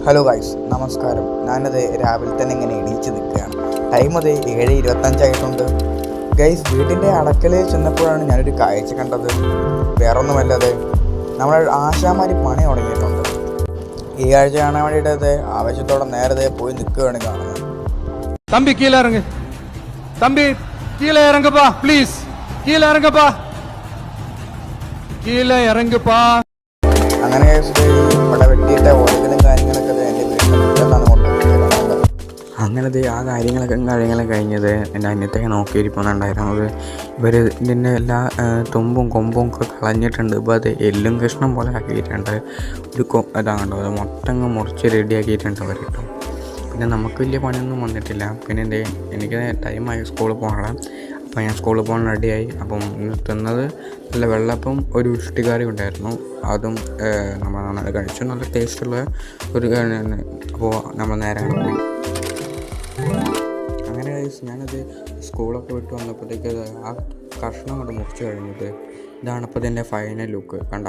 Hello guys, നമസ്കാരം. ഞാനത് രാവിലെ തന്നെ ഇങ്ങനെ എണീച്ച് നിൽക്കുകയാണ്. ടൈം അത് 7:25 ഗൈസ്. വീട്ടിൻ്റെ അടക്കളയിൽ ചെന്നപ്പോഴാണ് ഞാനൊരു കാഴ്ച കണ്ടത്. വേറൊന്നുമല്ലാതെ നമ്മൾ ആശാമാരി പണി തുടങ്ങിയിട്ടുണ്ട്. ഈ ആഴ്ച കാണാൻ വേണ്ടിയിട്ട് ആവേശത്തോടെ നേരത്തെ പോയി നിൽക്കുകയാണ് കാണുന്നത്. തമ്പി കീഴേ ഇറങ്ങ്, തമ്പി കീഴേ ഇറങ്ങപ്പാ, പ്ലീസ് കീഴേ ഇറങ്ങപ്പാ, കീഴേ ഇറങ്ങപ്പാ. അങ്ങനെ ഇവിടെ വെട്ടിയിട്ട ഓരോ കാര്യങ്ങളൊക്കെ എൻ്റെ വീട്ടിൽ മുറ്റത്താണ് കൊണ്ടുപോകുന്നത്. അങ്ങനത്തെ ആ കാര്യങ്ങളൊക്കെ കഴിഞ്ഞത് എൻ്റെ അന്യത്തെ നോക്കിയിരിക്കുന്നുണ്ടായിരുന്നത്. ഇവർ ഇതിൻ്റെ എല്ലാ തുമ്പും കൊമ്പും ഒക്കെ കളഞ്ഞിട്ടുണ്ട്. ഇപ്പോൾ അത് എല്ലും കഷ്ണം പോലെ ആക്കിയിട്ടുണ്ട്. ഒരു ഇതാകണ്ടോ, അത് മൊത്തങ്ങ് മുറിച്ച് റെഡിയാക്കിയിട്ടുണ്ട് അവർ കേട്ടോ. പിന്നെ നമുക്ക് വലിയ പണിയൊന്നും വന്നിട്ടില്ല. പിന്നെ എനിക്ക് ടൈമായി സ്കൂളിൽ പോകണം. അപ്പോൾ ഞാൻ സ്കൂളിൽ പോകാൻ റെഡിയായി. അപ്പം തിന്നത് നല്ല വെള്ളപ്പം ഒരു ഇഷ്ടികറി ഉണ്ടായിരുന്നു. അതും നമ്മൾ നന്നായി കഴിച്ചു. നല്ല ടേസ്റ്റുള്ള ഒരു അപ്പോൾ നമ്മൾ നേരെ പോയി. അങ്ങനെ ഞാനത് സ്കൂളൊക്കെ വിട്ട് വന്നപ്പോഴത്തേക്ക് ആ കഷ്ണം കൊണ്ട് മുറിച്ച് കഴിഞ്ഞിട്ട് ഇതാണിപ്പോൾ ഇതിൻ്റെ ഫൈനൽ ലുക്ക് കണ്ട.